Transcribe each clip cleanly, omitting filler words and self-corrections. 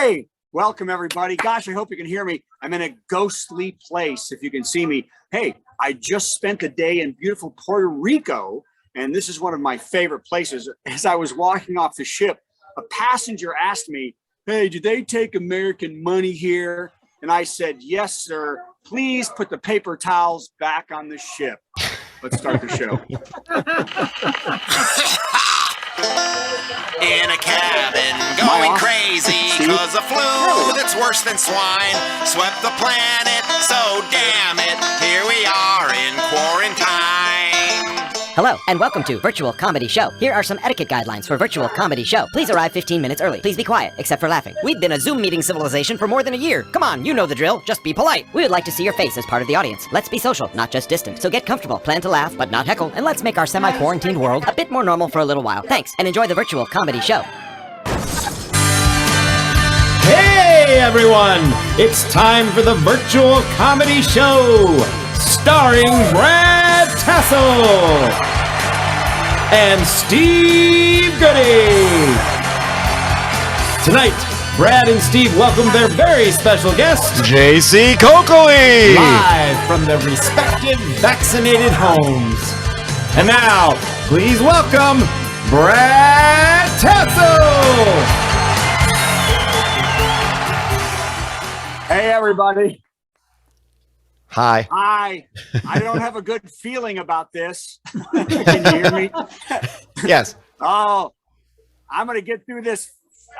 Hey, welcome everybody. Gosh, I hope you can hear me. I'm in a ghostly place if you can see me. Hey, I just spent a day in beautiful Puerto Rico, and this is one of my favorite places. As I was walking off the ship, a passenger asked me, hey, do they take American money here? And I said, yes, sir. Please put the paper towels back on the ship. Let's start the show. In a cabin, going crazy, cause a flu that's worse than swine swept the planet, so damn it, here we are in quarantine. Hello, and welcome to Virtual Comedy Show. Here are some etiquette guidelines for Virtual Comedy Show. Please arrive 15 minutes early. Please be quiet, except for laughing. We've been a Zoom meeting civilization for more than a year. Come on, you know the drill. Just be polite. We would like to see your face as part of the audience. Let's be social, not just distant. So get comfortable, plan to laugh, but not heckle, and let's make our semi-quarantined world a bit more normal for a little while. Thanks, and enjoy the Virtual Comedy Show. Hey everyone! It's time for the Virtual Comedy Show, starring Brad Tassell and Steve Goodie. Tonight, Brad and Steve welcome their very special guest, JC Coccoli, live from their respective vaccinated homes. And now, please welcome Brad Tassell. Hey, everybody. Hi. Hi. I don't have a good feeling about this. Can you hear me? Yes. Oh, I'm going to get through this.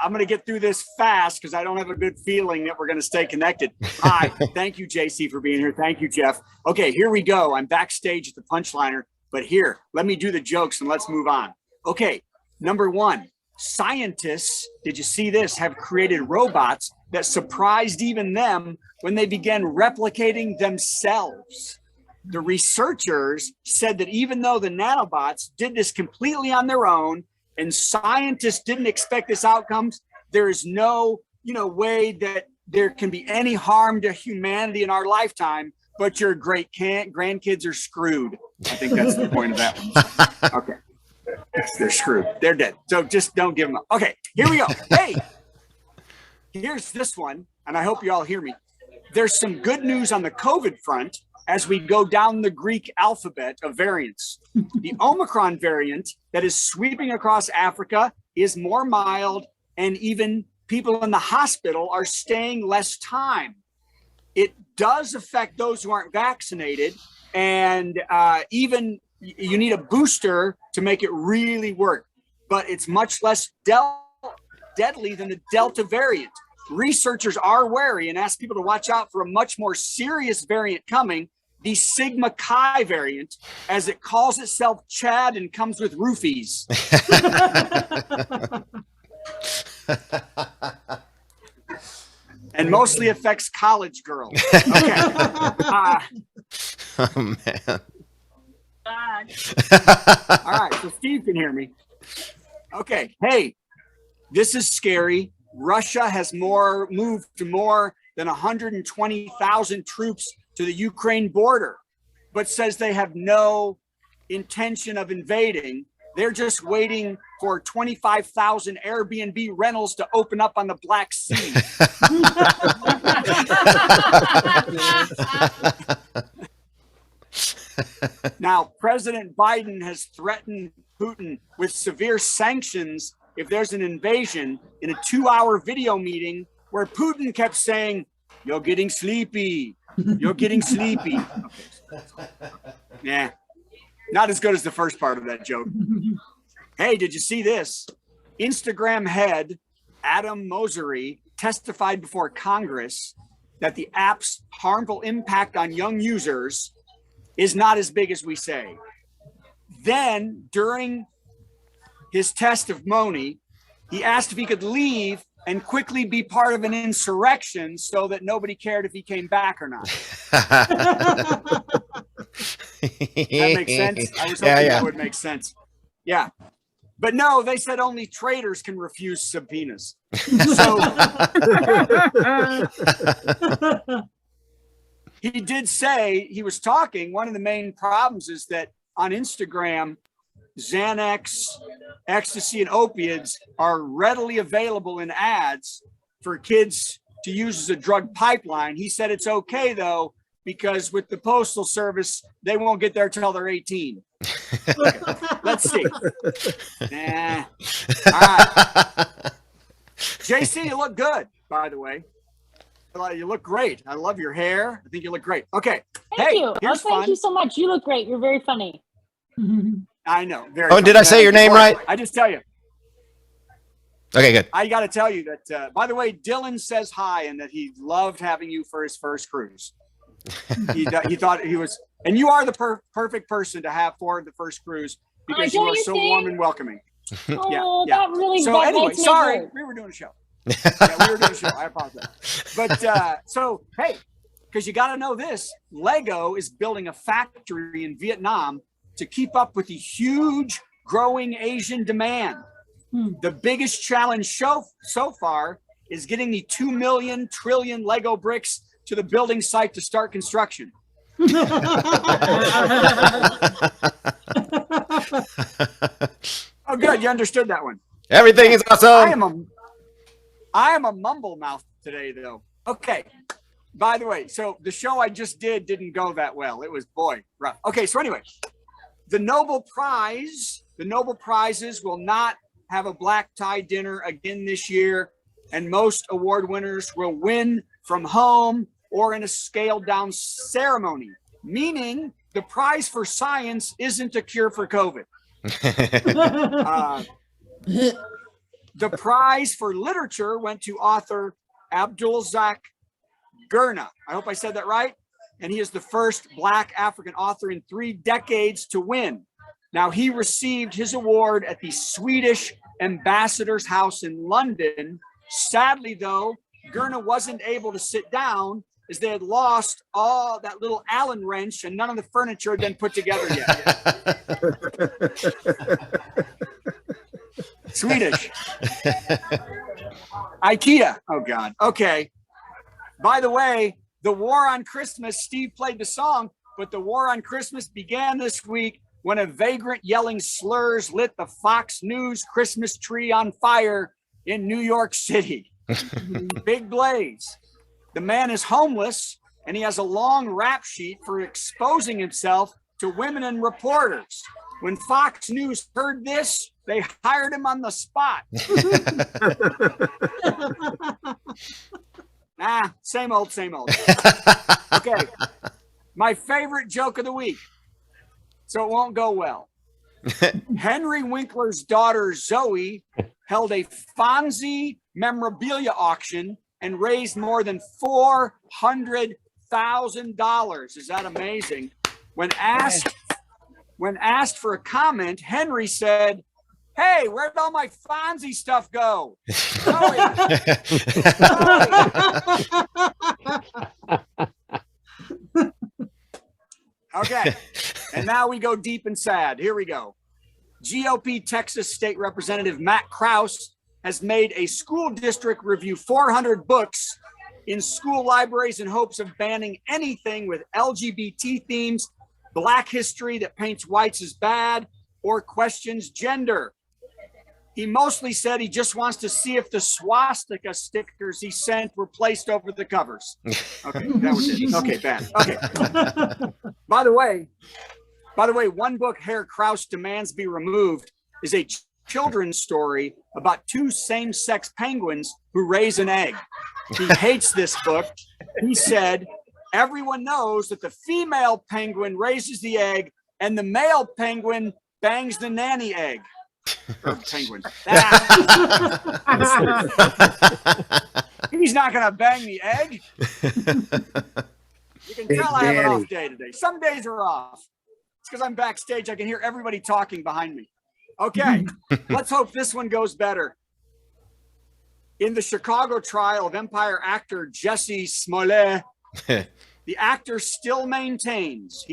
I'm going to get through this fast because I don't have a good feeling that we're going to stay connected. Hi. Thank you, JC, for being here. Thank you, Jeff. Okay, here we go. I'm backstage at the Punchliner, but here, let me do the jokes and let's move on. Okay, number one, scientists, did you see this, have created robots that surprised even them when they began replicating themselves. The researchers said that even though the nanobots did this completely on their own and scientists didn't expect this outcomes, there is no, way that there can be any harm to humanity in our lifetime, but your great grandkids are screwed. I think that's the point of that one. Okay. They're screwed. They're dead. So just don't give them up. Okay, here we go. Hey, here's this one, and I hope you all hear me. There's some good news on the COVID front as we go down the Greek alphabet of variants. The Omicron variant that is sweeping across Africa is more mild, and even people in the hospital are staying less time. It does affect those who aren't vaccinated, and even you need a booster to make it really work, but it's much less deadly than the Delta variant. Researchers are wary and ask people to watch out for a much more serious variant coming, the Sigma Chi variant, as it calls itself Chad and comes with roofies. And mostly affects college girls. Okay. Oh, man. All right, so Steve can hear me. Okay, hey, this is scary. Russia has moved to more than 120,000 troops to the Ukraine border, but says they have no intention of invading. They're just waiting for 25,000 Airbnb rentals to open up on the Black Sea. Now, President Biden has threatened Putin with severe sanctions if there's an invasion in a 2-hour video meeting where Putin kept saying, "You're getting sleepy. You're getting sleepy." Okay. Yeah, not as good as the first part of that joke. Hey, did you see this? Instagram head Adam Mosseri testified before Congress that the app's harmful impact on young users is not as big as we say. Then, during his testimony, he asked if he could leave and quickly be part of an insurrection so that nobody cared if he came back or not. That makes sense? I was hoping that would make sense. Yeah. But no, they said only traitors can refuse subpoenas. So he did say, he was talking, one of the main problems is that on Instagram, Xanax, ecstasy, and opiates are readily available in ads, for kids to use as a drug pipeline. He said it's okay though, because with the Postal Service, they won't get there till they're 18. Okay, let's see. Nah. All right. JC, you look good, by the way. You look great. I love your hair. I think you look great. Okay. Thank you. Here's Thank fun. you so much. You look great. You're very funny. I know. Very. Oh, did I say your name right? I just tell you. Okay, good. I got to tell you that, by the way, Dylan says hi and that he loved having you for his first cruise. He thought he was, and you are the perfect person to have for the first cruise because you are so warm and welcoming. Oh, Yeah. that really. So that anyway, makes me sorry, hurt. we were doing a show. Yeah, we were doing a show. I apologize. But so hey, because you got to know this, Lego is building a factory in Vietnam to keep up with the huge growing Asian demand. The biggest challenge so far is getting the 2 million trillion Lego bricks to the building site to start construction. Oh, good. You understood that one. Everything is awesome. I am a mumble mouth today, though. Okay. By the way, so the show I just didn't go that well. It was, boy, rough. Okay, so anyway, the Nobel Prizes will not have a black tie dinner again this year, and most award winners will win from home or in a scaled down ceremony, meaning the prize for science isn't a cure for COVID. The prize for literature went to author Abdulrazak Gurnah. I hope I said that right. And he is the first Black African author in 3 decades to win. Now, he received his award at the Swedish Ambassador's House in London. Sadly, though, Gurnah wasn't able to sit down as they had lost all that little Allen wrench and none of the furniture had been put together yet. Swedish. IKEA. Oh, God. Okay. By the way, the War on Christmas, Steve played the song, but the War on Christmas began this week when a vagrant yelling slurs lit the Fox News Christmas tree on fire in New York City. Big blaze. The man is homeless, and he has a long rap sheet for exposing himself to women and reporters. When Fox News heard this, they hired him on the spot. Same old, same old. Okay. My favorite joke of the week. So it won't go well. Henry Winkler's daughter, Zoe, held a Fonzie memorabilia auction and raised more than $400,000. Is that amazing? When asked for a comment, Henry said, "Hey, where'd all my Fonzie stuff go?" Zoe. Okay, and now we go deep and sad. Here we go. GOP Texas State Representative Matt Krause has made a school district review 400 books in school libraries in hopes of banning anything with LGBT themes, Black history that paints whites as bad, or questions gender. He mostly said he just wants to see if the swastika stickers he sent were placed over the covers. Okay, that was it. Okay, bad. Okay. By the way, one book Herr Krause demands be removed is a children's story about 2 same-sex penguins who raise an egg. He hates this book. He said, everyone knows that the female penguin raises the egg and the male penguin bangs the nanny egg. Or penguin. He's not going to bang the egg. You can tell I have an off day today. Some days are off. It's because I'm backstage. I can hear everybody talking behind me. Okay, let's hope this one goes better. In the Chicago trial of Empire actor Jesse Smollett, the actor still maintains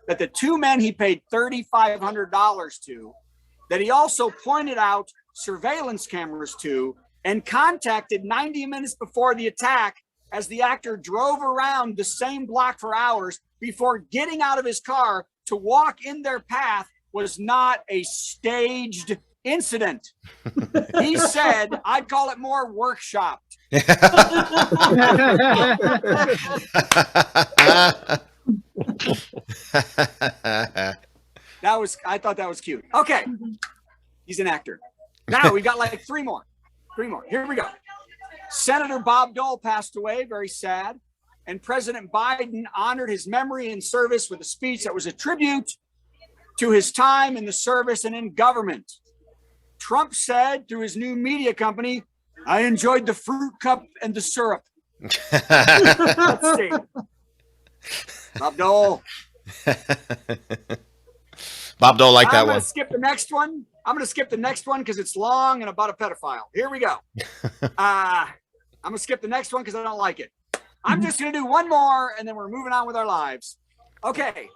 that the 2 men he paid $3,500 to, that he also pointed out surveillance cameras to and contacted 90 minutes before the attack as the actor drove around the same block for hours before getting out of his car to walk in their path, was not a staged incident. He said, I'd call it more workshopped. I thought that was cute. Okay. He's an actor. Now we've got like three more. Here we go. Senator Bob Dole passed away, very sad. And President Biden honored his memory and service with a speech that was a tribute to his time in the service and in government. Trump said through his new media company, I enjoyed the fruit cup and the syrup. Let's see. Bob Dole. Bob Dole like that one. I'm going to skip the next one. I'm going to skip the next one because it's long and about a pedophile. Here we go. I'm going to skip the next one because I don't like it. I'm just going to do one more and then we're moving on with our lives. Okay.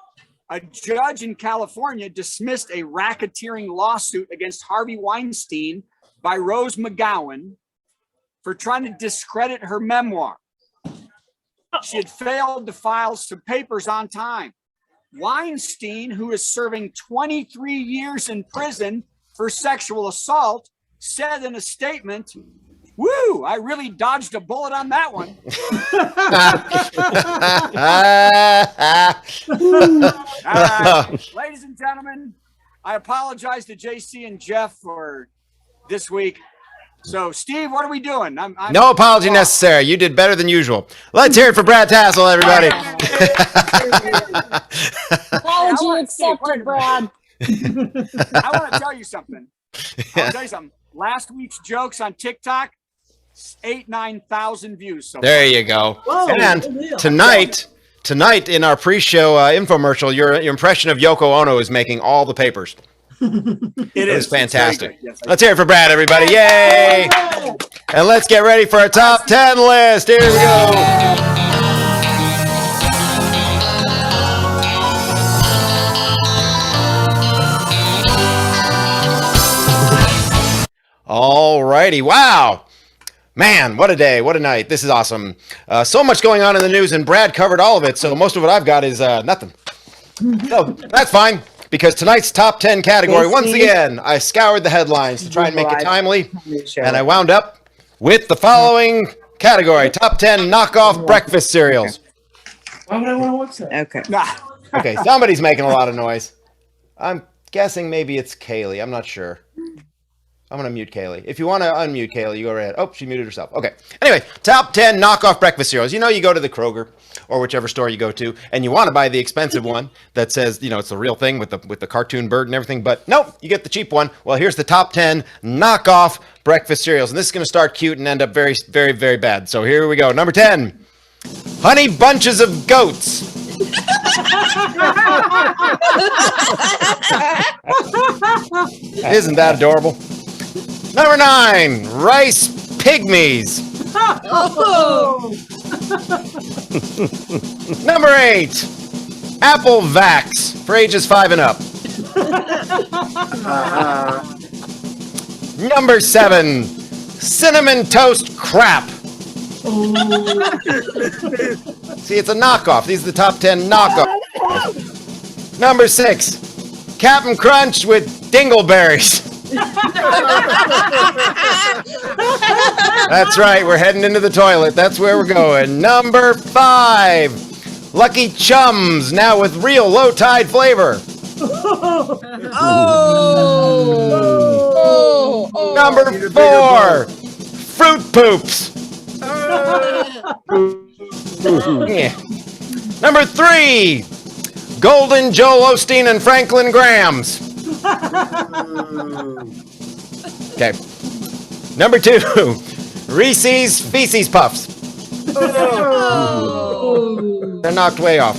A judge in California dismissed a racketeering lawsuit against Harvey Weinstein by Rose McGowan for trying to discredit her memoir. She had failed to file some papers on time. Weinstein, who is serving 23 years in prison for sexual assault, said in a statement, woo, I really dodged a bullet on that one. Ladies and gentlemen, I apologize to JC and Jeff for this week. So, Steve, what are we doing? No apology necessary. You did better than usual. Let's hear it for Brad Tassell, everybody. Apology accepted, Brad. I want to tell you something. Last week's jokes on TikTok, 9,000 views. So there you go. Whoa, and tonight in our pre-show infomercial, your impression of Yoko Ono is making all the papers. It is fantastic. Yes, let's hear it for Brad, everybody. Yay! And let's get ready for a top 10 list. Here we go. All righty. Wow. Man, what a day. What a night. This is awesome. So much going on in the news, and Brad covered all of it, so most of what I've got is nothing. So that's fine. Because tonight's top 10 category, once again, I scoured the headlines to try and make it timely, and I wound up with the following category: top 10 knockoff breakfast cereals. Why would I want to watch that? Okay. Okay, somebody's making a lot of noise. I'm guessing maybe it's Kaylee. I'm not sure. I'm going to mute Kaylee. If you want to unmute Kaylee, you go right ahead. Oh, she muted herself. Okay. Anyway, top 10 knockoff breakfast cereals. You know, you go to the Kroger or whichever store you go to, and you want to buy the expensive one that says, you know, it's the real thing with the cartoon bird and everything, but nope, you get the cheap one. Well, here's the top 10 knockoff breakfast cereals, and this is going to start cute and end up very, very, very bad. So here we go. Number 10, Honey Bunches of Goats. Isn't that adorable? Number 9, Rice Pygmies. Oh. Number 8, Apple Vax for ages 5 and up. Number 7, Cinnamon Toast Crap. See, it's a knockoff. These are the top 10 knockoffs. Number 6, Cap'n Crunch with Dingleberries. That's right, we're heading into the toilet. That's where we're going. Number 5, Lucky Chums, now with real low tide flavor. Number 4, Fruit Poops. Yeah. Number 3, Golden Joel Osteen and Franklin Grahams. Okay. Number 2, Reese's Feces Puffs. They're knocked way off.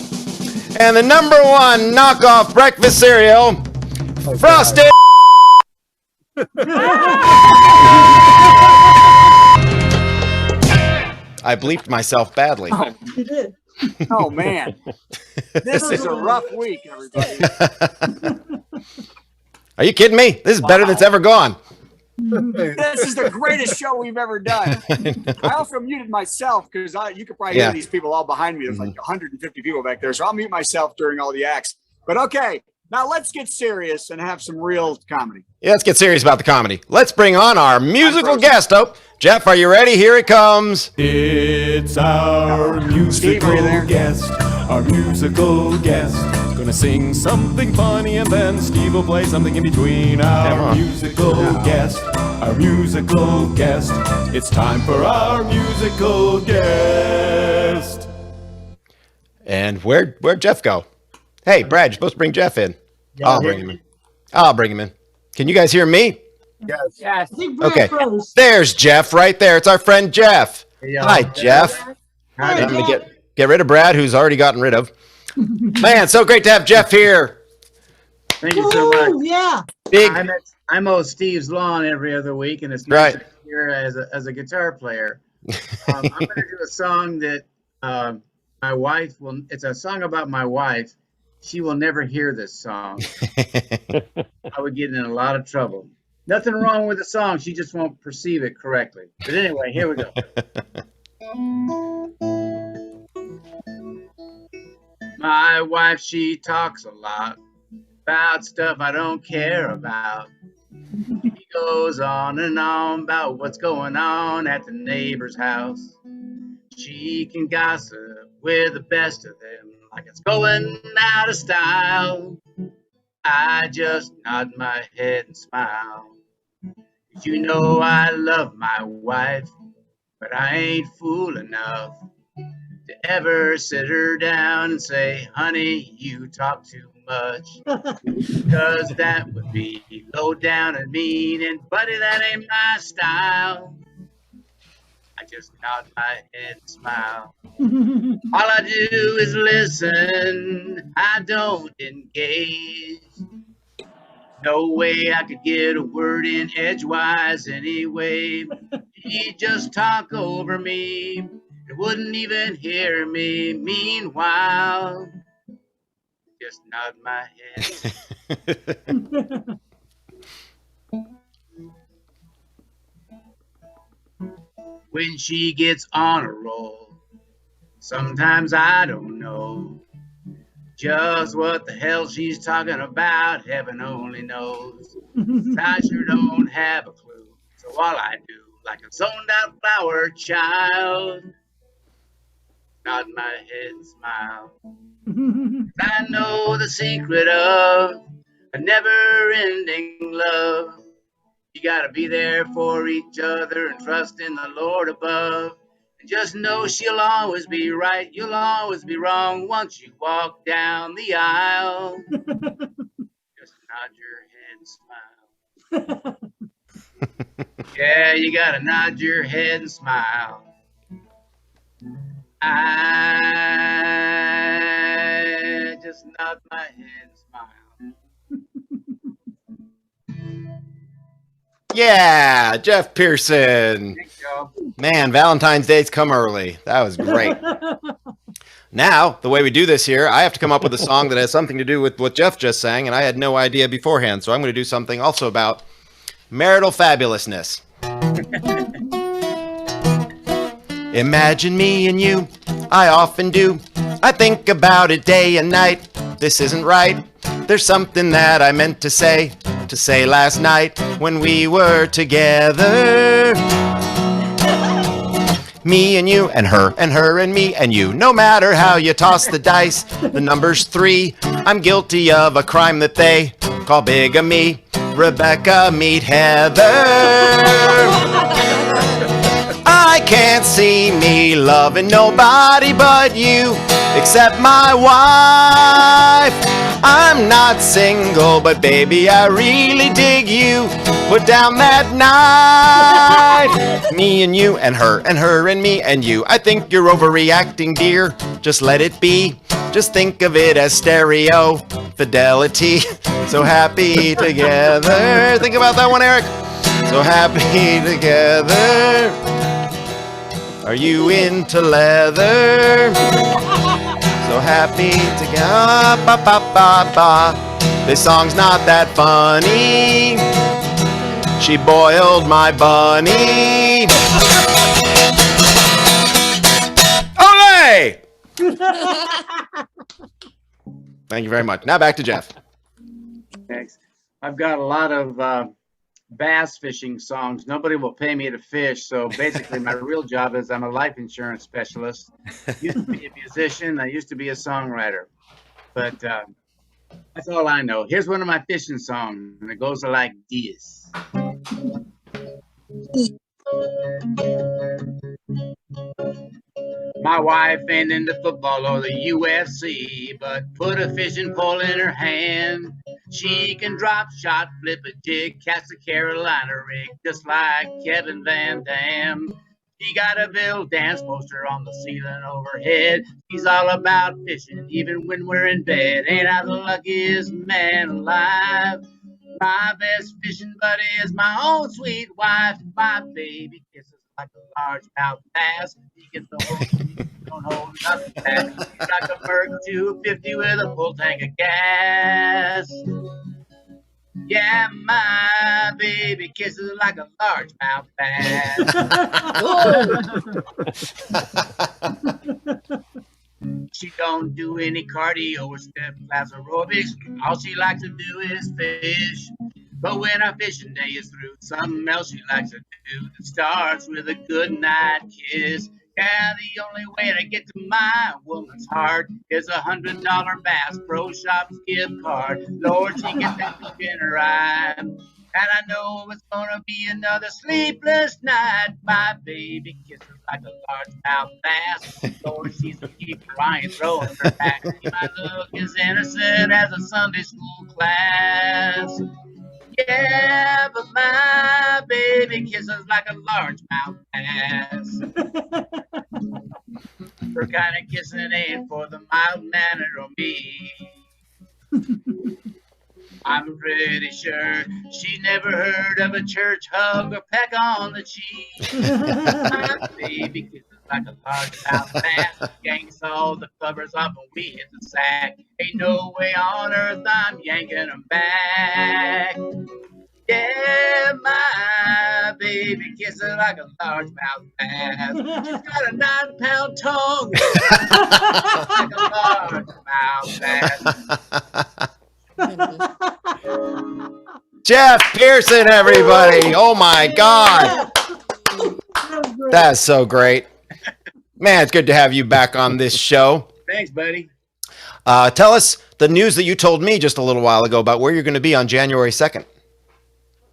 And the number 1 knockoff breakfast cereal, Frosted. I bleeped myself badly. Oh, you did. Oh man, this is a rough week, everybody. Are you kidding me? This is better than it's ever gone. This is the greatest show we've ever done. I also muted myself because you could probably hear these people all behind me. There's like 150 people back there, so I'll mute myself during all the acts. But okay, Now let's get serious and have some real comedy. Yeah, let's get serious about the comedy. Let's bring on our musical guest. Oh, Jeff, are you ready? Here it comes. It's our Steve, are you there? musical guest. Our musical guest. Gonna sing something funny and then Steve will play something in between. Our musical guest. Our musical guest. It's time for our musical guest. And where'd Jeff go? Hey, Brad, you're supposed to bring Jeff in. I'll bring him in. I'll bring him in. Can you guys hear me? Yes. I think Brad Okay. froze. There's Jeff right there. It's our friend Jeff. Hey, Hi, Jeff. Hi, I'm gonna Jeff. get rid of Brad, who's already gotten rid of. Man, so great to have Jeff here. Thank you so much. Woo, yeah. Big. I mow Steve's lawn every other week, and it's Right. nice to hear as a guitar player. I'm going to do a song that my wife will. It's a song about my wife. She will never hear this song. I would get in a lot of trouble. Nothing wrong with the song. She just won't perceive it correctly. But anyway, here we go. My wife, she talks a lot about stuff I don't care about. She goes on and on about what's going on at the neighbor's house. She can gossip with the best of them like it's going out of style. I just nod my head and smile. 'Cause you know I love my wife, but I ain't fool enough to ever sit her down and say, honey, you talk too much. Because that would be low down and mean, and buddy, that ain't my style. I just nod my head and smile. All I do is listen, I don't engage. No way I could get a word in edgewise anyway. He'd just talk over me, and wouldn't even hear me. Meanwhile, just nod my head. When she gets on a roll, sometimes I don't know just what the hell she's talking about. Heaven only knows. I sure don't have a clue. So all I do, like a zoned out flower child, nod my head and smile. I know the secret of a never-ending love. You gotta be there for each other and trust in the Lord above. And just know she'll always be right, you'll always be wrong once you walk down the aisle. Just nod your head and smile. Yeah, you gotta nod your head and smile. I just nod my head and smile. Yeah, Jeff Pearson. Thanks, y'all. Man, Valentine's Day's come early. That was great. Now, the way we do this here, I have to come up with a song that has something to do with what Jeff just sang, and I had no idea beforehand. So I'm going to do something also about marital fabulousness. Imagine me and you, I often do. I think about it day and night. This isn't right. There's something that I meant to say last night when we were together. Me and you and her and me and you. No matter how you toss the dice, the number's 3. I'm guilty of a crime that they call bigamy. Rebecca, meet Heather. I can't see me loving nobody but you, except my wife. I'm not single, but baby, I really dig you. Put down that knife. Me and you and her and me and you. I think you're overreacting, dear. Just let it be. Just think of it as stereo fidelity. So happy together. Think about that one, Eric. So happy together. Are you into leather? So happy together. Ba, ba, ba, ba. This song's not that funny. She boiled my bunny. Olé! Thank you very much. Now back to Jeff. Thanks. I've got a lot of bass fishing songs. Nobody will pay me to fish, so basically my real job is I'm a life insurance specialist. Used to be a musician. I used to be a songwriter, but that's all I know. Here's one of my fishing songs, and it goes like this. My wife ain't into football or the UFC, but put a fishing pole in her hand. She can drop, shot, flip a jig, cast a Carolina rig, just like Kevin Van Dam. She got a Bill dance poster on the ceiling overhead. She's all about fishing, even when we're in bed. Ain't I the luckiest man alive? My best fishing buddy is my own sweet wife. My baby kisses like a largemouth bass. He gets the whole thing, don't hold nothing back. He's like a Merc 250 with a full tank of gas. Yeah, my baby kisses like a largemouth bass. She don't do any cardio or step class aerobics. All she likes to do is fish. But when our fishing day is through, something else she likes to do that starts with a good night kiss. Yeah, the only way to get to my woman's heart is $100 Bass Pro Shops gift card. Lord, she gets that look in her eye. And I know it's gonna be another sleepless night. My baby kisses like a largemouth bass. Lord, she's a keeper, I ain't throwing her back. My look is innocent as a Sunday school class. Yeah, but my baby kisses like a largemouth bass. Her kind of kissing ain't for the mild-mannered or me. I'm pretty sure she never heard of a church hug or peck on the cheek. My baby kisses like a largemouth bass. Yanks all the covers off and we hit the sack. Ain't no way on earth I'm yanking them back. Yeah, my baby kisses like a largemouth bass. She's got a 9-pound tongue like a largemouth bass. Jeff Pearson, everybody. Oh my God. That's so great. Man, it's good to have you back on this show. Thanks, buddy. Tell us the news that you told me just a little while ago about where you're going to be on January 2nd.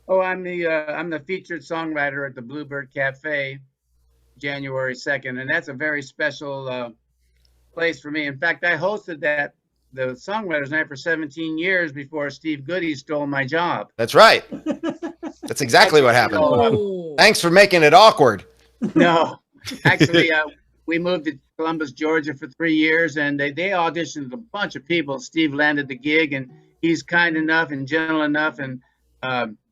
Oh, I'm the featured songwriter at the Bluebird Cafe, January 2nd, and that's a very special place for me. In fact, I hosted the Songwriters Night for 17 years before Steve Goodie stole my job. That's right. That's exactly what happened. Thanks for making it awkward. No, actually, we moved to Columbus, Georgia for 3 years, and they auditioned a bunch of people. Steve landed the gig, and he's kind enough and gentle enough and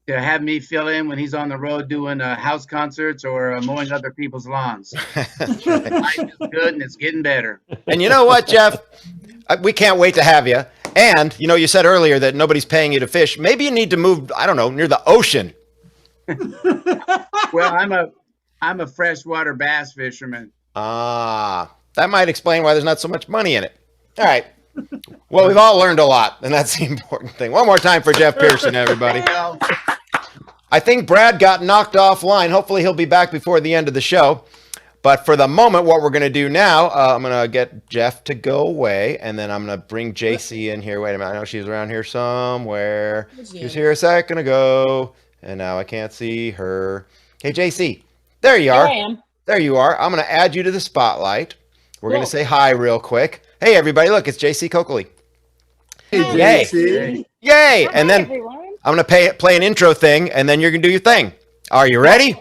to have me fill in when he's on the road doing house concerts or mowing other people's lawns. Life is good, and it's getting better. And you know what, Jeff? We can't wait to have you. And, you know, you said earlier that nobody's paying you to fish. Maybe you need to move, I don't know, near the ocean. Well, I'm a freshwater bass fisherman. That might explain why there's not so much money in it. All right. Well, we've all learned a lot, and that's the important thing. One more time for Jeff Pearson, everybody. I think Brad got knocked offline. Hopefully he'll be back before the end of the show. But for the moment, what we're going to do now, I'm going to get Jeff to go away, and then I'm going to bring JC in here. Wait a minute. I know she's around here somewhere. She was here a second ago, and now I can't see her. Hey, JC. There you are. Here I am. There you are. I'm going to add you to the spotlight. We're going to say hi real quick. Hey, everybody. Look, it's JC Coccoli. Hey, Yay. JC. Yay. And then Everyone. I'm going to play an intro thing, and then you're going to do your thing. Are you ready?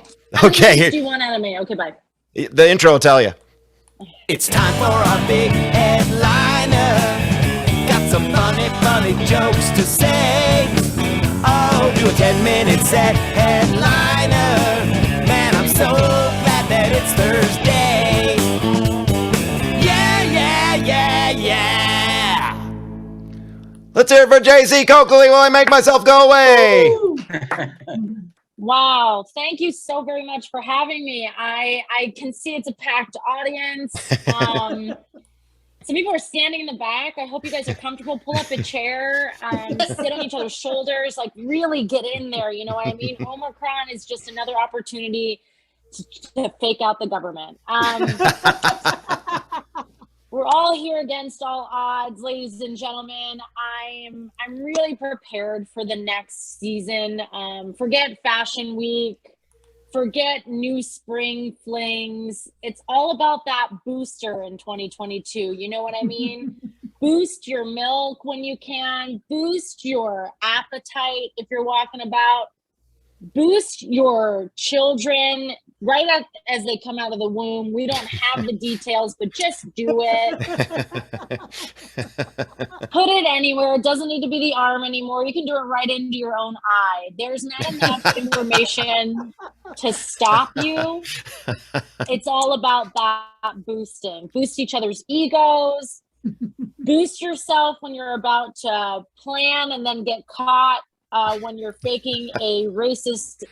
Okay. What do you want out of me? Okay, bye. The intro will tell you. It's time for our big headliner. Got some funny jokes to say. Oh, do a 10-minute set headliner. Man, I'm so glad that it's Thursday. Yeah. Let's hear it for JC Coccoli while I make myself go away. Wow. Thank you so very much for having me. I can see it's a packed audience. Some people are standing in the back. I hope you guys are comfortable. Pull up a chair, sit on each other's shoulders, like really get in there. You know what I mean? Omicron is just another opportunity to fake out the government. We're all here against all odds, ladies and gentlemen. I'm really prepared for the next season. Forget Fashion Week. Forget new spring flings. It's all about that booster in 2022. You know what I mean? Boost your milk when you can. Boost your appetite if you're walking about. Boost your children right as they come out of the womb. We don't have the details, but just do it. Put it anywhere. It doesn't need to be the arm anymore. You can do it right into your own eye. There's not enough information to stop you. It's all about that boosting. Boost each other's egos. Boost yourself when you're about to plan and then get caught when you're faking a racist,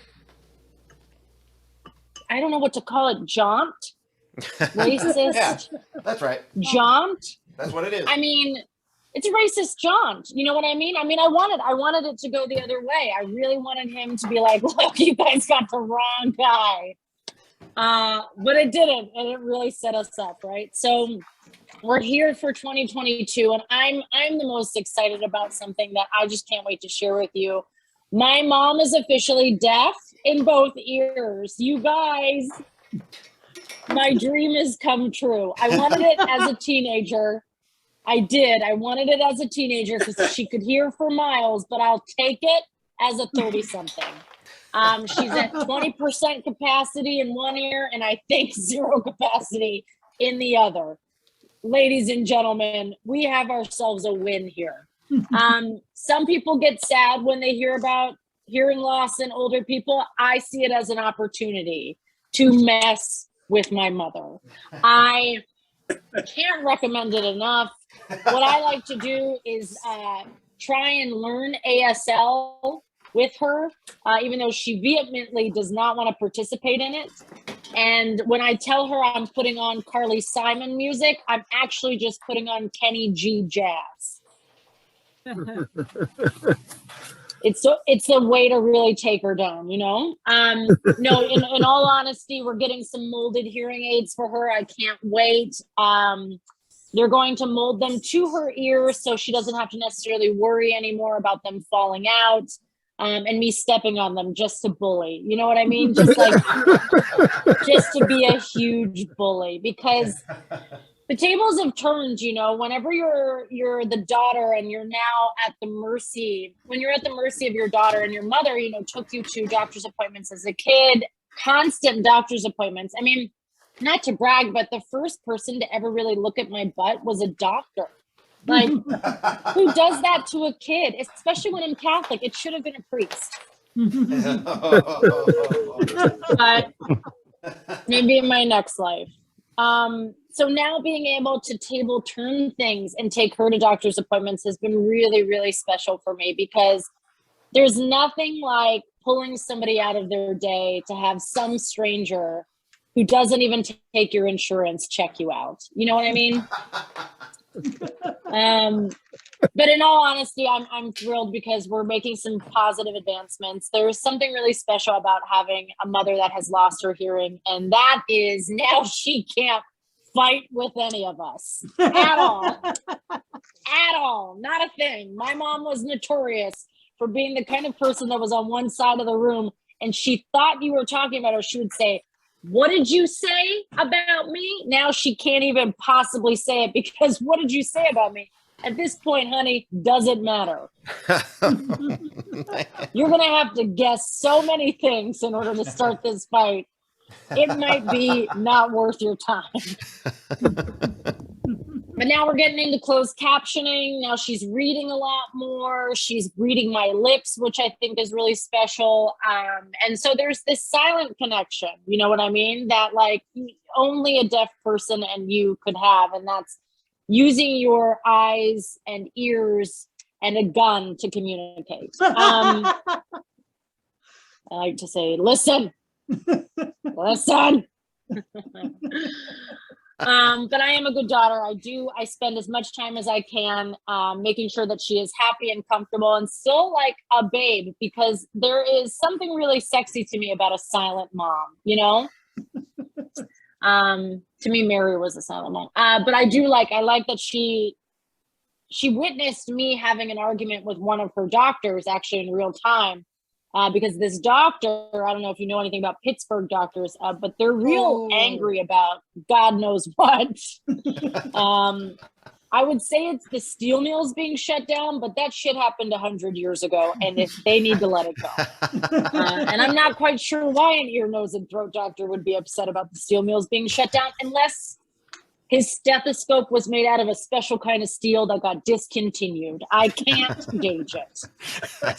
I don't know what to call it, jaunt? Racist? Yeah, that's right. Jaunt? That's what it is. I mean, it's a racist jaunt. You know what I mean? I wanted it to go the other way. I really wanted him to be like, look, you guys got the wrong guy. But it didn't, and it really set us up, right? So we're here for 2022, and I'm the most excited about something that I just can't wait to share with you. My mom is officially deaf in both ears. You guys, my dream has come true. I wanted it as a teenager. I did. I wanted it as a teenager because she could hear for miles, but I'll take it as a 30-something. She's at 20% capacity in one ear, and I think 0 capacity in the other. Ladies and gentlemen, we have ourselves a win here. Some people get sad when they hear about hearing loss in older people. I see it as an opportunity to mess with my mother. I can't recommend it enough. What I like to do is try and learn ASL with her, even though she vehemently does not want to participate in it. And when I tell her I'm putting on Carly Simon music, I'm actually just putting on Kenny G jazz. It's a way to really take her down, you know? No, in all honesty, we're getting some molded hearing aids for her. I can't wait. They're going to mold them to her ears so she doesn't have to necessarily worry anymore about them falling out. And me stepping on them just to bully. You know what I mean? Just to be a huge bully, because the tables have turned, you know, whenever you're the daughter and you're now at the mercy, when you're at the mercy of your daughter, and your mother, you know, took you to doctor's appointments as a kid, constant doctor's appointments. I mean, not to brag, but the first person to ever really look at my butt was a doctor. Like, who does that to a kid, especially when I'm Catholic? It should have been a priest. But maybe in my next life. So now being able to table turn things and take her to doctor's appointments has been really, really special for me, because there's nothing like pulling somebody out of their day to have some stranger who doesn't even take your insurance check you out. You know what I mean? But in all honesty, I'm thrilled because we're making some positive advancements. There's something really special about having a mother that has lost her hearing, and that is now she can't fight with any of us at all. At all. Not a thing. My mom was notorious for being the kind of person that was on one side of the room, and she thought you were talking about her. She would say, "What did you say about me?" Now she can't even possibly say it, because what did you say about me? At this point, honey, doesn't matter. You're going to have to guess so many things in order to start this fight. It might be not worth your time. But now we're getting into closed captioning. Now she's reading a lot more. She's reading my lips, which I think is really special. And so there's this silent connection, you know what I mean? That like only a deaf person and you could have. And that's using your eyes and ears and a gun to communicate. I like to say, listen, listen. But I am a good daughter. I spend as much time as I can making sure that she is happy and comfortable and still like a babe, because there is something really sexy to me about a silent mom, you know? To me, Mary was a silent mom. But I like that she witnessed me having an argument with one of her doctors actually in real time. Because this doctor, I don't know if you know anything about Pittsburgh doctors, but they're real angry about God knows what. I would say it's the steel mills being shut down, but that shit happened 100 years ago, and if they need to let it go. And I'm not quite sure why an ear, nose, and throat doctor would be upset about the steel mills being shut down, unless his stethoscope was made out of a special kind of steel that got discontinued. I can't gauge it.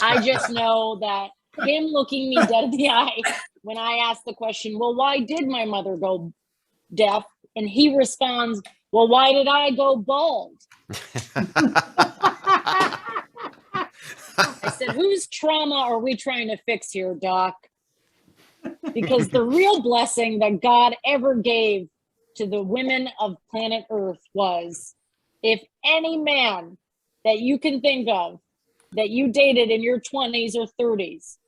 I just know that him looking me dead in the eye when I ask the question, well, why did my mother go deaf? And he responds, well, why did I go bald? I said, whose trauma are we trying to fix here, Doc? Because the real blessing that God ever gave to the women of planet Earth was, if any man that you can think of that you dated in your 20s or 30s,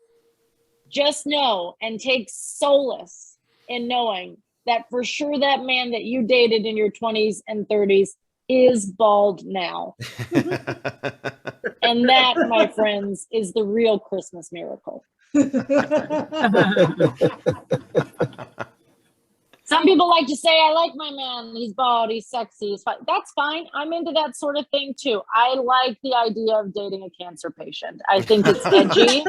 just know and take solace in knowing that for sure that man that you dated in your 20s and 30s is bald now. And that, my friends, is the real Christmas miracle. Some people like to say, I like my man, he's bald, he's sexy, he's fine. That's fine. I'm into that sort of thing too. I like the idea of dating a cancer patient. I think it's edgy.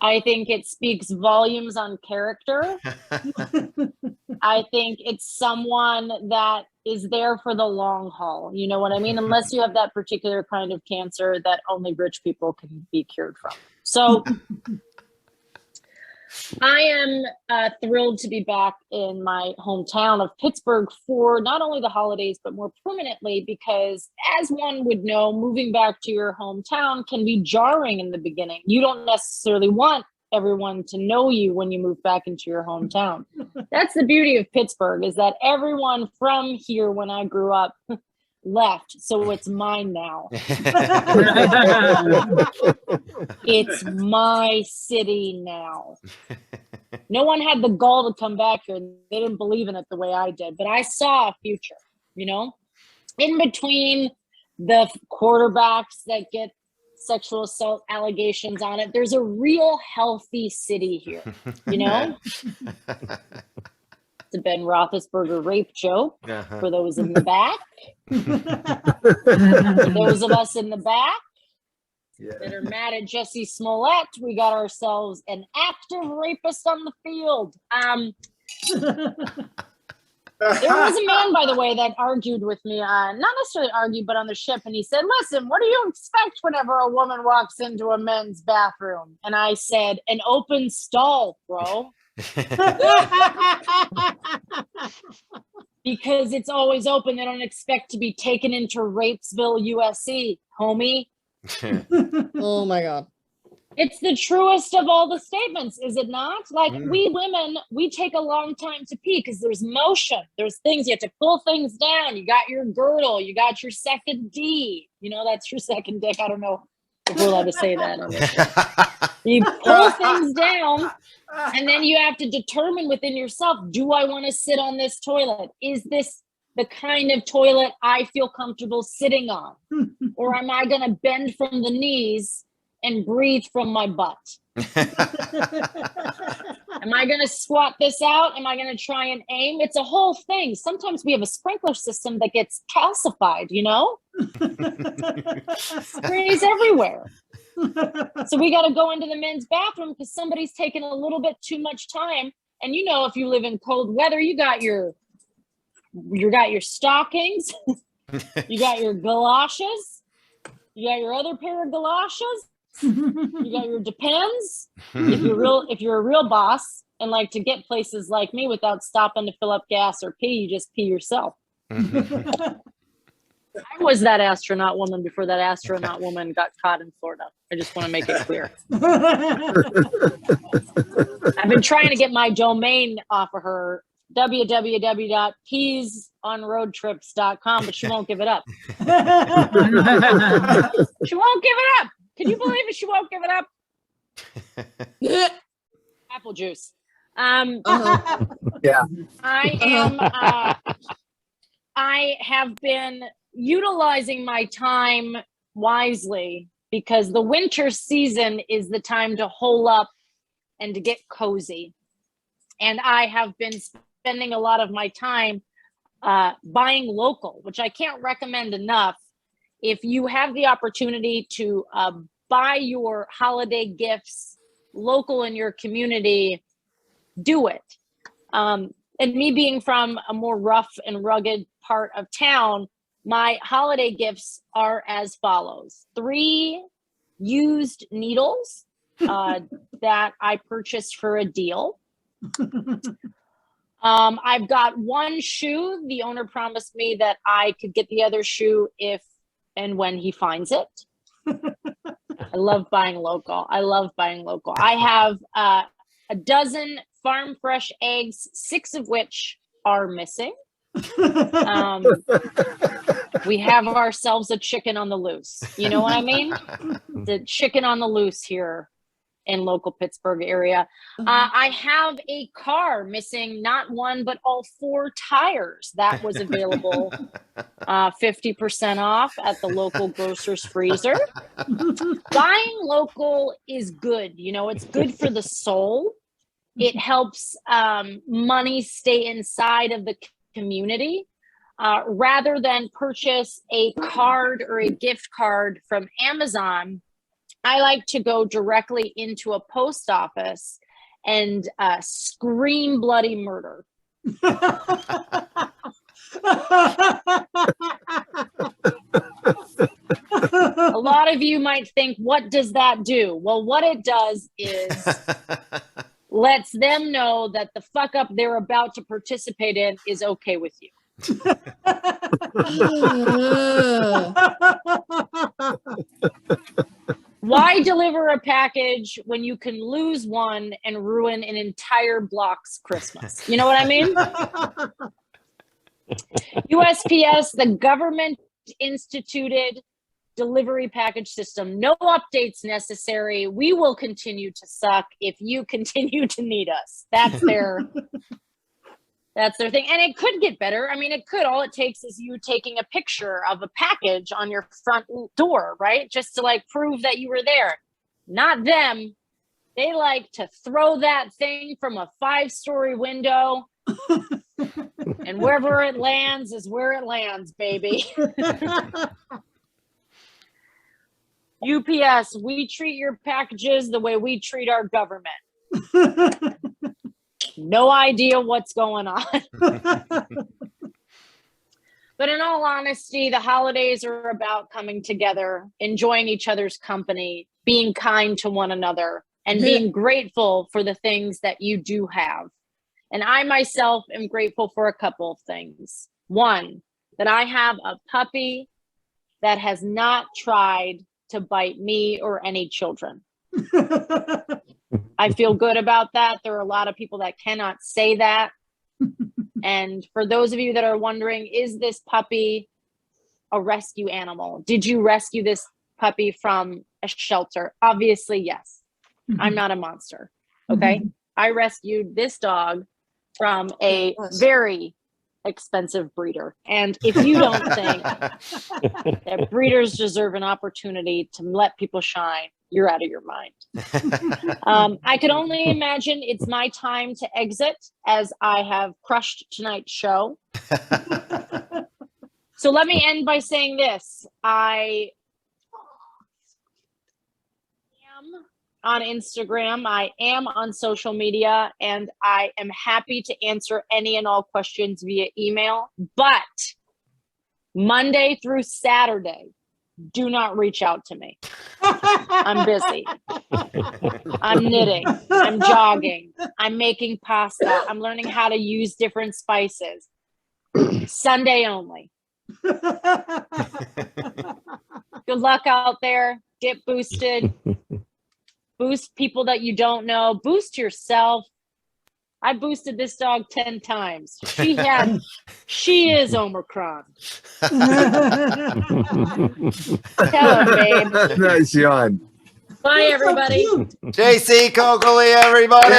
I think it speaks volumes on character. I think it's someone that is there for the long haul. You know what I mean? Unless you have that particular kind of cancer that only rich people can be cured from. So I am thrilled to be back in my hometown of Pittsburgh for not only the holidays, but more permanently, because as one would know, moving back to your hometown can be jarring in the beginning. You don't necessarily want everyone to know you when you move back into your hometown. That's the beauty of Pittsburgh, is that everyone from here when I grew up left, so it's mine now. It's my city now. No one had the gall to come back here. They didn't believe in it the way I did, but I saw a future, you know, in between the quarterbacks that get sexual assault allegations on it. There's a real healthy city here, you know. It's a Ben Roethlisberger rape joke for those in the back. For those of us in the back that are mad at Jesse Smollett, we got ourselves an active rapist on the field. There was a man, by the way, that argued with me, not necessarily argued, but on the ship, and he said, listen, what do you expect whenever a woman walks into a men's bathroom? And I said, an open stall, bro. Because it's always open. They don't expect to be taken into Rapesville, USC, homie. Oh my God. It's the truest of all the statements, is it not? Like, we women, we take a long time to pee because there's motion. There's things, you have to pull things down. You got your girdle. You got your second D. You know, that's your second dick. I don't know if we're allowed to say that on this show. You pull things down, and then you have to determine within yourself, do I want to sit on this toilet? Is this the kind of toilet I feel comfortable sitting on? Or am I going to bend from the knees and breathe from my butt? Am I going to squat this out? Am I going to try and aim? It's a whole thing. Sometimes we have a sprinkler system that gets calcified, you know? Sprays everywhere. So we got to go into the men's bathroom because somebody's taking a little bit too much time. And you know, if you live in cold weather, you got your stockings, you got your galoshes, you got your other pair of galoshes. You got your Depends. If you're a real boss and like to get places like me without stopping to fill up gas or pee, you just pee yourself. I was that astronaut woman before that astronaut woman got caught in Florida. I just want to make it clear. I've been trying to get my domain off of her www.peasonroadtrips.com, but she won't give it up. She won't give it up. Can you believe it? She won't give it up. Apple juice. Yeah. I have been utilizing my time wisely because the winter season is the time to hole up and to get cozy. And I have been spending a lot of my time buying local, which I can't recommend enough. If you have the opportunity to buy your holiday gifts local in your community, do it. And me being from a more rough and rugged part of town, my holiday gifts are as follows. 3 used needles that I purchased for a deal. I've got 1 shoe. The owner promised me that I could get the other shoe if and when he finds it. I love buying local. I have a dozen farm fresh eggs, 6 of which are missing. We have ourselves a chicken on the loose. You know what I mean? The chicken on the loose here in local Pittsburgh area. I have a car missing not 1, but all 4 tires. That was available 50% off at the local grocer's freezer. Buying local is good. You know, it's good for the soul. It helps money stay inside of the community. Rather than purchase a card or a gift card from Amazon, I like to go directly into a post office and scream bloody murder. A lot of you might think, what does that do? Well, what it does is lets them know that the fuck up they're about to participate in is okay with you. Why deliver a package when you can lose one and ruin an entire block's Christmas? You know what I mean? USPS, the government instituted delivery package system. No updates necessary. We will continue to suck if you continue to need us. That's their thing. And it could get better. I mean, it could. All it takes is you taking a picture of a package on your front door, right? Just to like prove that you were there. Not them. They like to throw that thing from a 5-story window. And wherever it lands is where it lands, baby. UPS, we treat your packages the way we treat our government. No idea what's going on. But in all honesty, the holidays are about coming together, enjoying each other's company, being kind to one another, and being grateful for the things that you do have. And I myself am grateful for a couple of things. One, that I have a puppy that has not tried to bite me or any children. I feel good about that. There are a lot of people that cannot say that. And for those of you that are wondering, is this puppy a rescue animal? Did you rescue this puppy from a shelter? Obviously, yes. I'm not a monster. Okay. I rescued this dog from a very expensive breeder. And if you don't think that breeders deserve an opportunity to let people shine, you're out of your mind. I could only imagine it's my time to exit as I have crushed tonight's show. So let me end by saying this. I am on Instagram. I am on social media, and I am happy to answer any and all questions via email. But Monday through Saturday, do not reach out to me. I'm busy. I'm knitting. I'm jogging. I'm making pasta. I'm learning how to use different spices. Sunday only. Good luck out there. Get boosted. Boost people that you don't know. Boost yourself. I boosted this dog 10 times. She is Omicron. Tell her, babe. Nice yawn. Bye, everybody. JC Coccoli, everybody.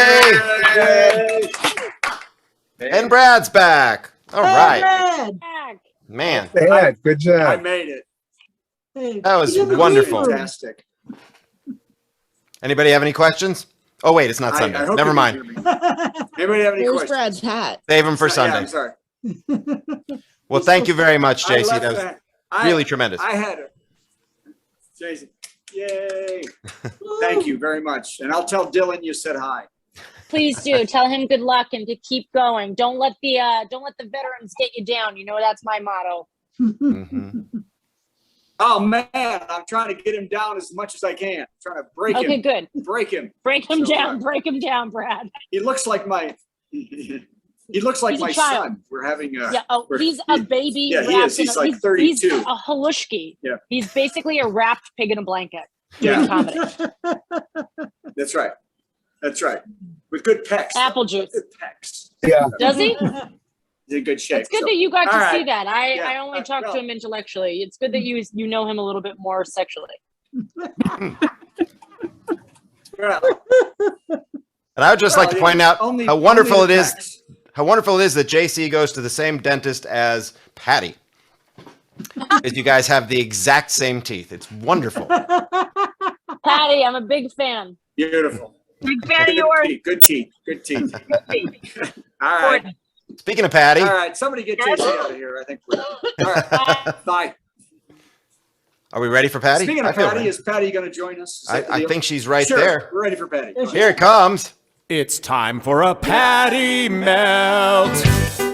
And Brad's back. All right. Man. Brad, good I job. made it. That was wonderful. Fantastic. Anybody have any questions? Oh, wait, it's not Sunday. I hope Never you mind. can hear me. Anybody have any Where's questions? Brad's hat? Save them for Yeah, Sunday. I'm sorry. Well, thank you very much, I JC. left That was that. really tremendous. I had it. Jason. Yay. Thank you very much. And I'll tell Dylan you said hi. Please do. Tell him good luck and to keep going. Don't let the veterans get you down. You know, that's my motto. Mhm. Oh man, I'm trying to get him down as much as I can. I'm trying to break him. Okay, good. Break him. Break him So, down. Break him down, Brad. He looks like my he looks like He's a my child. son. We're having a Yeah. Oh, he's a baby. Yeah, he wrapped is. He's in like 32. He's a halushki. Yeah. He's basically a wrapped pig in a blanket. Yeah. Doing comedy. That's right. That's right. With good pecs. Apple juice. Good pecs. Yeah. Does he? He's in good shape. It's good so. that you got All to right. see that. I Yeah. only talked Well. to him intellectually. It's good that you know him a little bit more sexually. Well, And I would just like to point out only- how wonderful only it the is. pecs. How wonderful it is that JC goes to the same dentist as Patti. Because you guys have the exact same teeth. It's wonderful. Patti, I'm a big fan. Beautiful. Big fan of yours. Good teeth. Good teeth. All right. Speaking of Patti, All right. Somebody get JC out of here. I think we're all right. Bye. are we ready for Patti? Speaking I of feel Patti, ready. is Patty going to join us? Is that the I deal? think she's right Sure, there. We're ready for Patty. Here it comes. It's time for a Patti melt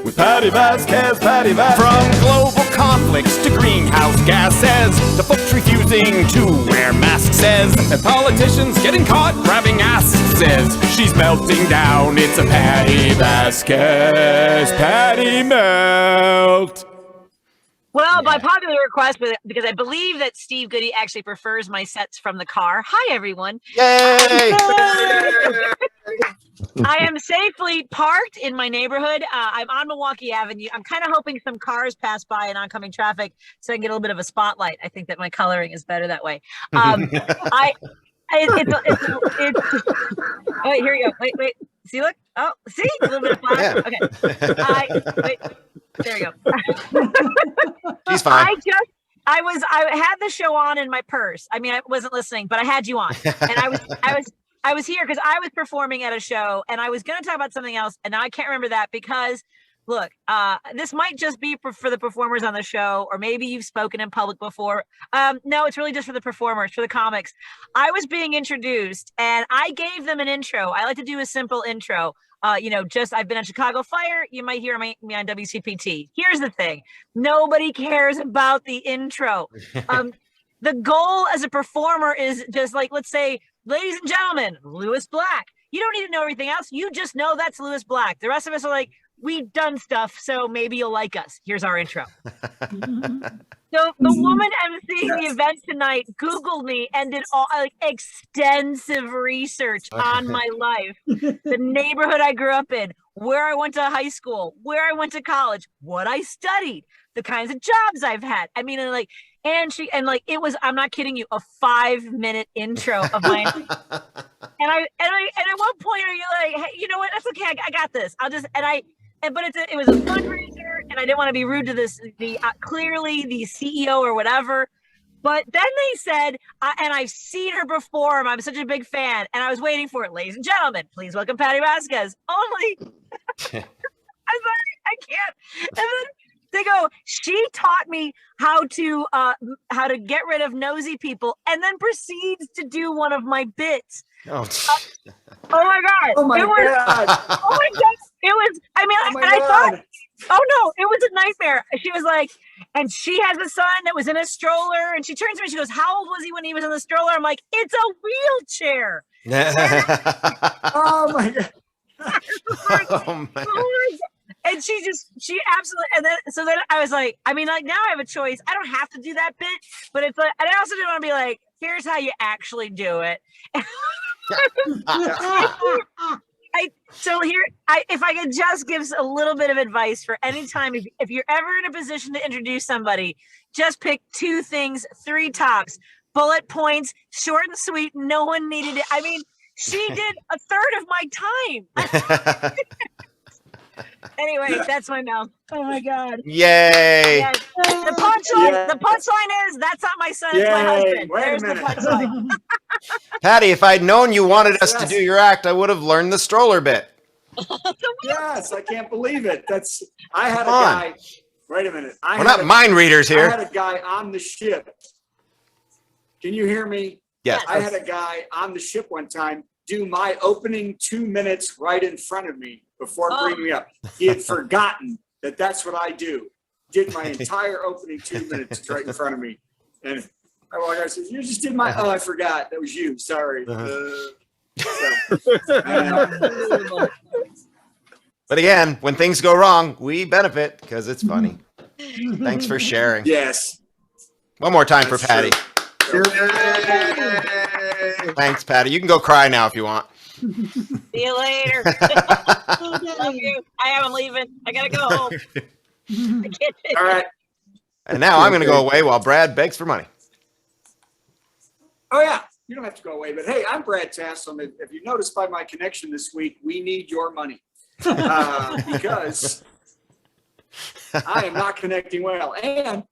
with Patti Vasquez, Patti Vasquez. From global conflicts to greenhouse gases, to folks refusing to wear masks, says, And politicians getting caught grabbing asses. She's melting down. It's a Patti Vasquez, Patti melt. Well, by popular request, because I believe that Steve Goodie actually prefers my sets from the car. Hi, everyone. Yay! I am safely parked in my neighborhood. I'm on Milwaukee Avenue. I'm kind of hoping some cars pass by in oncoming traffic so I can get a little bit of a spotlight. I think that my coloring is better that way. It's wait, here you go. Wait. See, look. Oh, see? A little bit of black. Yeah. Okay. Wait. There you go. She's fine. I had the show on in my purse. I mean, I wasn't listening, but I had you on. And I was here because I was performing at a show and I was going to talk about something else. And now I can't remember that because look, this might just be for the performers on the show, or maybe you've spoken in public before. No, it's really just for the performers, for the comics. I was being introduced and I gave them an intro. I like to do a simple intro. I've been at Chicago Fire. You might hear me on WCPT. Here's the thing. Nobody cares about the intro. The goal as a performer is just like, let's say, ladies and gentlemen, Lewis Black. You don't need to know everything else. You just know that's Lewis Black. The rest of us are like, we've done stuff, so maybe you'll like us. Here's our intro. So the woman emceeing the event tonight Googled me and did extensive research on my life, the neighborhood I grew up in, where I went to high school, where I went to college, what I studied, the kinds of jobs I've had. I mean, it was, I'm not kidding you, a 5-minute intro of my and at one point are you like, hey, you know what? That's okay. I got this. But it was a fundraiser, and I didn't want to be rude to clearly the CEO or whatever. But then they said, and I've seen her perform. I'm such a big fan, and I was waiting for it. Ladies and gentlemen, please welcome Patti Vasquez. Only, I'm sorry, I can't. And then they go, she taught me how to get rid of nosy people, and then proceeds to do one of my bits. Oh, oh my God. Oh my God. Oh my God. It was, I mean, Oh my I thought, God. oh no, it was a nightmare. She was like, and she has a son that was in a stroller, and she turns to me, she goes, how old was he when he was in the stroller? I'm like, it's a wheelchair. Oh my God. Oh, man. And she absolutely, and then I was like, I mean, like now I have a choice. I don't have to do that bit, but it's like, and I also didn't want to be like, here's how you actually do it. If I could just give a little bit of advice for any time, if you're ever in a position to introduce somebody, just pick 2 things, 3 tops, bullet points, short and sweet. No one needed it. I mean, she did a third of my time. Anyway, that's my mouth. Oh my God. Yay. Yes. The punchline is that's not my son, it's my husband. Wait There's a the minute. punchline. Patty, if I'd known you wanted us to do your act, I would have learned the stroller bit. Yes, I can't believe it. I had a Come on. guy. Wait a minute. We're not mind readers I here. had a guy on the ship. Can you hear me? Yes. I had a guy on the ship one time do my opening 2 minutes right in front of me before bringing me up. He had forgotten that that's what I do. Did my entire opening 2 minutes right in front of me. And I said, you just did my, oh, I forgot. That was you. Sorry. But again, when things go wrong, we benefit because it's funny. Thanks for sharing. Yes. One more time for Patty. True. Thanks, Patty. You can go cry now if you want. See you later. Love you. I'm leaving. I gotta go home. I can't. All right. And now I'm going to go away while Brad begs for money. Oh, yeah. You don't have to go away. But hey, I'm Brad Tassell. If you noticed by my connection this week, we need your money because I am not connecting well. And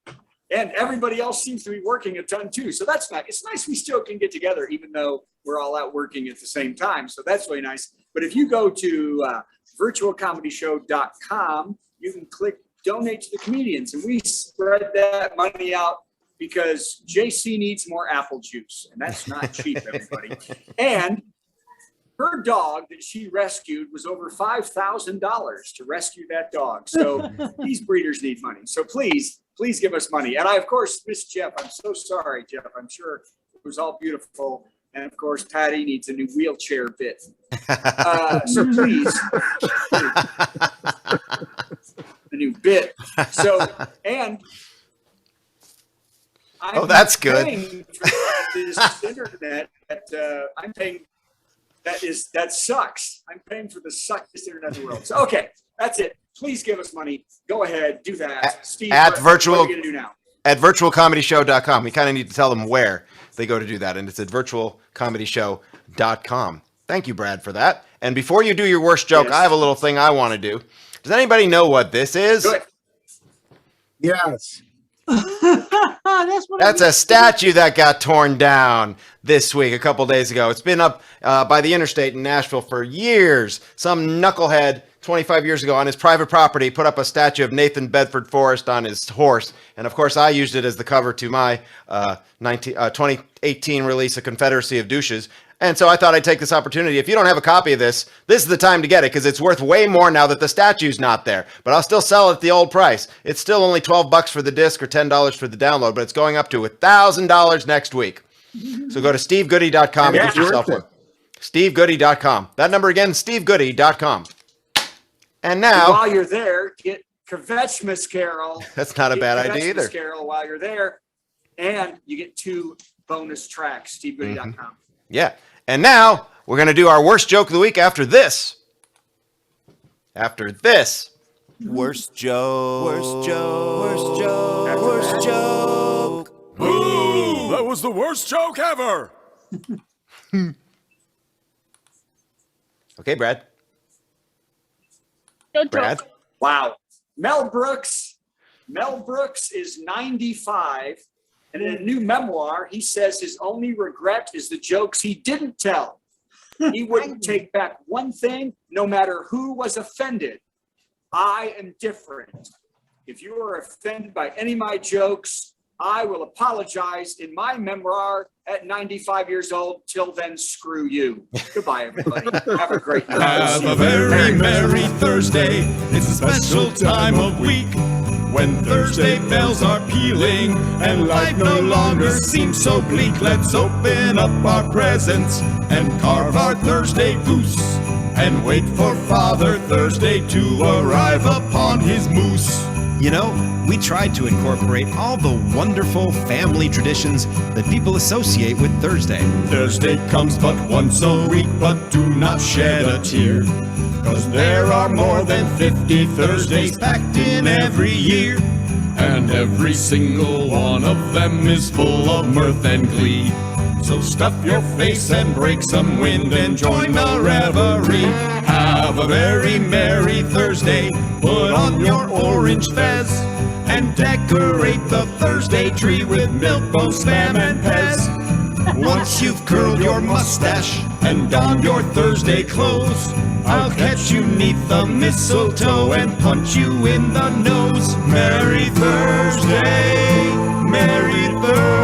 everybody else seems to be working a ton too. So that's nice. It's nice we still can get together, even though we're all out working at the same time. So that's really nice. But if you go to virtualcomedyshow.com, you can click donate to the comedians. And we spread that money out because JC needs more apple juice. And that's not cheap, everybody. And her dog that she rescued was over $5,000 to rescue that dog. So these breeders need money. So please give us money. And I, of course, miss Jeff. I'm so sorry, Jeff. I'm sure it was all beautiful. And of course, Patti needs a new wheelchair bit. So please, a new bit. So, and I'm that's good. paying for this internet that I'm paying. That sucks. I'm paying for the suckiest internet in the world. So, okay, that's it. Please give us money. Go ahead, do that. Steve, what are you going to do now? At virtualcomedyshow.com. We kind of need to tell them where they go to do that, and it's at virtualcomedyshow.com. Thank you, Brad, for that. And before you do your worst joke, I have a little thing I want to do. Does anybody know what this is? Good. Yes. That's a statue that got torn down this week, a couple days ago. It's been up by the interstate in Nashville for years. Some knucklehead 25 years ago on his private property put up a statue of Nathan Bedford Forrest on his horse. And of course, I used it as the cover to my 2018 release, A Confederacy of Douches. And so I thought I'd take this opportunity. If you don't have a copy of this, this is the time to get it because it's worth way more now that the statue's not there. But I'll still sell it at the old price. It's still only $12 for the disc or $10 for the download, but it's going up to $1,000 next week. So go to stevegoodie.com and get yourself one. stevegoodie.com. That number again, stevegoodie.com. And now, while you're there, get Kvetch Carol. That's not a bad idea either. Carol while you're there, and you get 2 bonus tracks. stevegoodie.com. Yeah. And now we're going to do our worst joke of the week after this. After this. Worst joke. Worst joke. Worst joke. Worst joke. Boo! That was the worst joke ever. Okay, Brad. Brad. Wow. Mel Brooks is 95. And in a new memoir, he says his only regret is the jokes he didn't tell. He wouldn't take back one thing, no matter who was offended. I am different. If you are offended by any of my jokes, I will apologize in my memoir at 95 years old. Till then, screw you. Goodbye, everybody. Have a great night. Have a very merry Thursday. It's a special time of week when Thursday bells are pealing and life no longer seems so bleak. Let's open up our presents and carve our Thursday goose and wait for Father Thursday to arrive upon his moose. You know, we tried to incorporate all the wonderful family traditions that people associate with Thursday. Thursday comes but once a week, but do not shed a tear, 'cause there are more than 50 Thursdays packed in every year, and every single one of them is full of mirth and glee. So stuff your face and break some wind and join the revelry. Have a very merry Thursday, put on your orange fez, and decorate the Thursday tree with milk, bone, spam, and pez. Once you've curled your mustache and donned your Thursday clothes, I'll catch you 'neath the mistletoe and punch you in the nose. Merry Thursday, Merry Thursday.